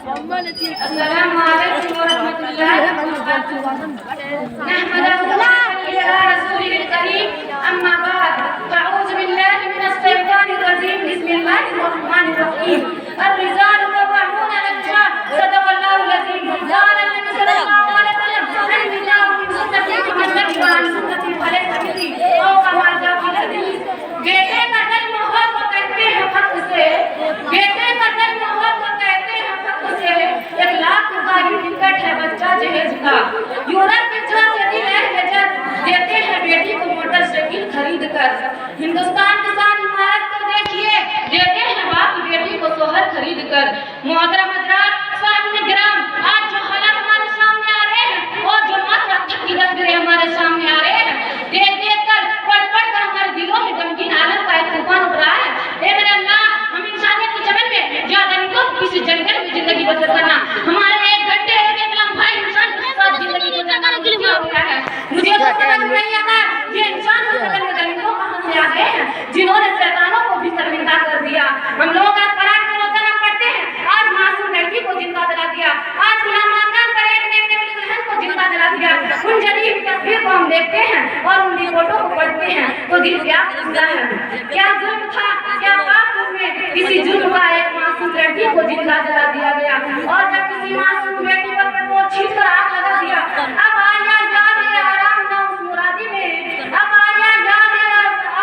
अस्सलामु अलैकुम व रहमतुल्लाहि व बरकातुहू। नहमदुहु व नसल्ली अला रसूलिल करीम, अम्मा बाद, अऊज़ु बिल्लाहि मिनश शैतानिर रजीम, बिस्मिल्लाहिर रहमानिर रहीम। अर्रिजालु कव्वामूना अलन निसा, सदक़ल्लाहुल अज़ीम। क़ाल नबी सल्लल्लाहु अलैहि वसल्लम, अन्निसाउ मिन सुन्नती मुहम्मदी व अन सुन्नती फलैसा मिननी, औ कमा क़ाल फ़िल हदीस। बेटे का जन्म हो तो कहते हैं फख्र से, बेटे का जन्म हो तो कहते हैं फख्र से, 1 लाख का टिकट है बच्चा जहेज का। यूरोप के जो देते हैं बेटी को मोटरसाइकिल खरीद कर। हिंदुस्तान की शान इमारत को देखिए, देते हैं बाप बेटी को सोहर खरीद कर। मोहतरम हज़रात, सामने गिराम, आज जो हालात हमारे सामने आ रहे हैं और जो मात्रा की तस्वीरें हमारे सामने आ रहे हैं, देख देख कर पढ़ पढ़ कर हमारे दिलों में गमगीन आलम का एक तूफान उठ रहा है। ए मेरे अल्लाह, हम इंसानियत के चमन में ज्यादा नहीं तो किसी जंगल में जिंदगी बसर करना। हमारे 1 घंटे एक लम्हा इंसान के साथ जिंदगी गुजारना मुश्किल हो गया है। मुझे तो समझ नहीं आता ये इंसान को सकल में दलितों कहां से आ गए हैं, जिन्होंने शैतानों को भी शर्मिंदा कर दिया। हम लोग आज कुरान में रोजाना पढ़ते हैं, आज मासूम लड़की को जिंदा जला दिया, आज गुलाम आजम परेड देखने वाली दुल्हन को जिंदा जला दिया। उन जलील तस्वीर को हम देखते हैं और उन रिपोर्टों को पढ़ते हैं तो दिल क्या फूलता है। क्या जुल्म था, क्या पाप में किसी जुल्म का एक मासूम लड़की को जिंदा जला दिया गया। और जब किसी मासूम बेटी पर वो छीन कर आग लगा दिया, अब आया याद है आराम ना उस मुरादी में, अब आया याद है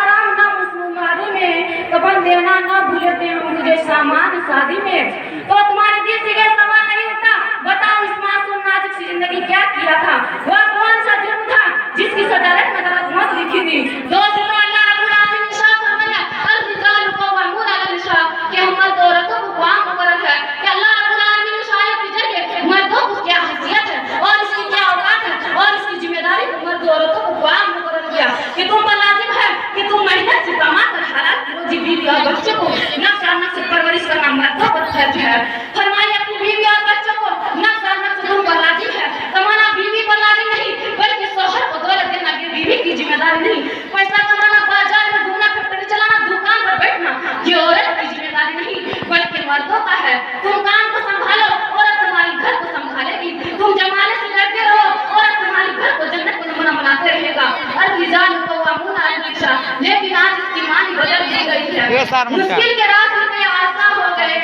आराम ना उस मुरादी में, कफन देना ना भूलते हम मुझे सामान शादी में। तो तुम्हारे दिल से ये सवाल नहीं उठता, बताओ इस मासूम नाजुक सी जिंदगी क्या किया था, वह कौन सा जुर्म था जिसकी सदारत में मौत लिखी थी। दोस्तों, अल्लाह रब्बुल आलमीन ने साफ फरमाया, अर्रिजालु कव्वामूना अलन निसा, कि हम मर्द औरतों को काम मुकर्रर है कि अल्लाह रब्बुल आलमीन ने शायद के जरिए मर्दों को क्या हैसियत है और इसकी क्या औकात है और इसकी जिम्मेदारी को मर्द औरतों को काम मुकर्रर किया कि तुम पर लाजिम है कि तुम मेहनत से कमा कर हालात की रोजी बीवी और बच्चों को नफ्स और नफ्स परवरिश करना मर्दों पर फर्ज है। फरमाइए अपनी बीवी और बच्चों को नफ्स और नफ्स तुम पर लाजिम है, कमाना बीवी पर लाजिम नहीं, बल्कि शौहर को दौलत देना ये बीवी की जिम्मेदारी नहीं। पैसा कमाना, बाजार में घूमना, फैक्ट्री चलाना, दुकान पर बैठना ये औरत की जिम्मेदारी नहीं, बल्कि मर्दों का है। तुम काम को संभालो, औरत तुम्हारी घर को संभालेगी। तुम जमाने से लड़ते रहो, औरत तुम्हारी घर को जन्नत को नमूना बनाते रहेगा। अर्रिजालु कव्वामूना अलन निसा, लेकिन आज इसकी मानी बदल दी गई है। मुश्किल के रात होते आसान हो गए,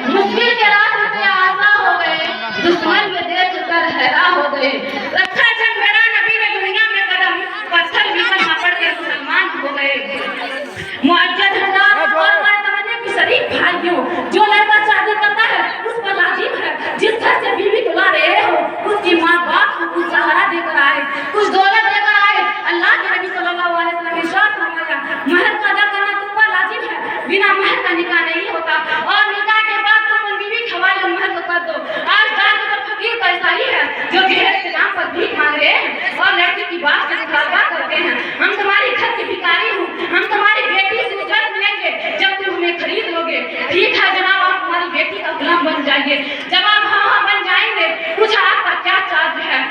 मुश्किल के रात होते आसान हो गए, दुश्मन में देख कर हैरान हो गए। रखा जब मेरा नबी ने दुनिया में कदम, पत्थर भी कलमा पढ़ के मुसलमान हो गए। मुअज्जद हज़रात और मर्दमने की शरीफ भाइयों, जो लड़का शादी करता है उस पर लाजिम है, जिस घर से बीवी दुला रहे हो उसकी माँ बाप को कुछ सहारा देकर आए, कुछ दौलत देकर आए। अल्लाह के नबी सल्लल्लाहु अलैहि वसल्लम ने इरशाद फरमाया, महर का अदा करना तुम पर लाजिम है, बिना महर का निकाह नहीं होता, और निकाह के बाद तुम बीवी के हवाले महर को कर दो। आज जाके तो फकीर पैसा ही है जो दहेज के नाम पर भीख मांग रहे हैं और लड़की की बात से मुखालफा करते हैं। हम तुम्हारी घर की भिखारी हूँ, हम तुम्हारी बेटी से जब मिलेंगे जब तुम हमें खरीद लोगे। ठीक है जनाब, आप हमारी बेटी का गुलाम बन जाइए। जब आप हाँ बन जाएंगे, कुछ आपका क्या चार्ज है?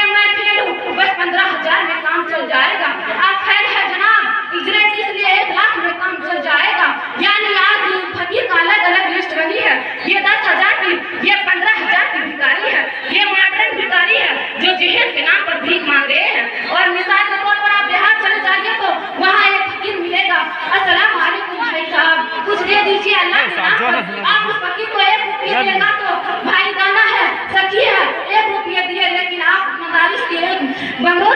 मैं फेल हूँ, बस 15,000 में काम चल जाएगा। आप फेल है जनाब, इजराइल इसलिए 1 लाख में काम चल जाएगा। यानी आज फकीर का अलग अलग लिस्ट बनी है, ये 10,000 की, ये 15,000 की भिखारी है, ये मॉडर्न भिखारी है जो जहेज के नाम पर भीख मांग रहे हैं। और मिसाल के तौर पर आप बिहार चले जाइए तो वहाँ एक फकीर मिलेगा, अस्सलाम वालेकुम भाई साहब, कुछ दे दीजिए अल्लाह के नाम पर। आप उस फकीर को 1 रुपया देगा तो भाई दाना है, सच्ची है, 1 रुपया दिए। लेकिन आप मदारिस के बंगलोर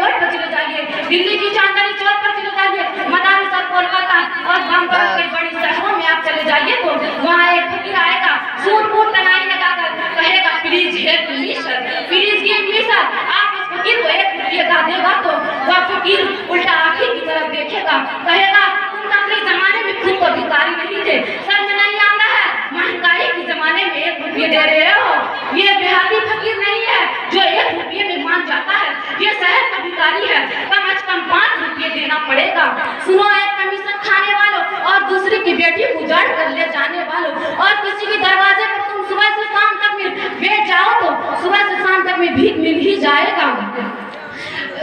रोड पर चले जाइए, दिल्ली की चांदनी चौक पर चले जाइए, मदारिस और कोलकाता और बम्बई कई बड़ी शहरों में आप चले जाइए तो वहाँ एक फकीर आएगा, सूट बूट कनाई लगाकर कहेगा, please help me sir, please give me sir. आप उस फकीर को 1 रुपया देगा तो वह फकीर उल्टा आंखें की तरफ देखेगा, कहेगा तुम अपने जमाने में खुद को भिखारी नहीं थे, सर में नहीं आता है, महंगाई के जमाने में 1 रुपया दे रहे हो। ये देहाती फकीर नहीं है जो 1 रुपये में मान जाता है, ये शहर का भिखारी है, कम से कम 5 रुपये देना पड़ेगा। सुनो, एक कमीशन खाने वालों और दूसरी की बेटी को उजाड़ कर ले जाने वालों, और किसी के दरवाजे पर तुम सुबह से शाम तक में बैठ जाओ तो सुबह से शाम तक में भीख मिल ही जाएगा।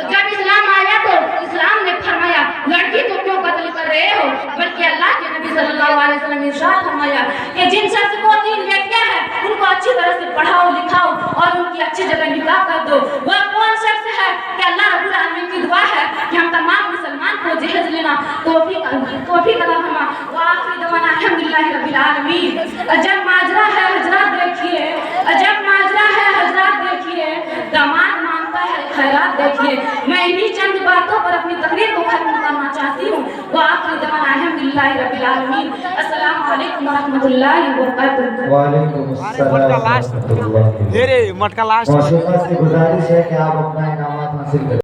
जब इस्लाम आया तो इस्लाम ने फरमाया, लड़की तो क्यों कत्ल कर रहे हो, बल्कि अल्लाह के नबी सल्लल्लाहु अलैहि वसल्लम ने इरशाद फरमाया कि जिन शख्स को 3 पढ़ाओ लिखाओ और उनकी अच्छी जगह निकाह कर दो। वह कौन शख्स है कि अल्लाह रब्बुल आलमीन की दुआ है कि हम तमाम मुसलमान को जहेज लेना तौफीक अता फरमा। व आखिरी दवाना अल्हम्दुलिल्लाहि रब्बिल आलमीन। अजब माजरा है हजरात देखिए, अजब माजरा है हजरात देखिए, दामाद मांगता है खैरात देखिए। मैं इन्हीं चंद बातों पर अपनी तकरीर को खत्म करना चाहती हूँ। व आखिरी दवाना अल्हम्दुलिल्लाहि रब्बिल आलमीन। अस्सलामु अलैकुम व रहमतुल्लाहि व बरकातुहू। वालेकुम अस्सलाम। मटका लास्ट मौसूफा से गुजारिश है कि आप अपना इनामात हासिल करें।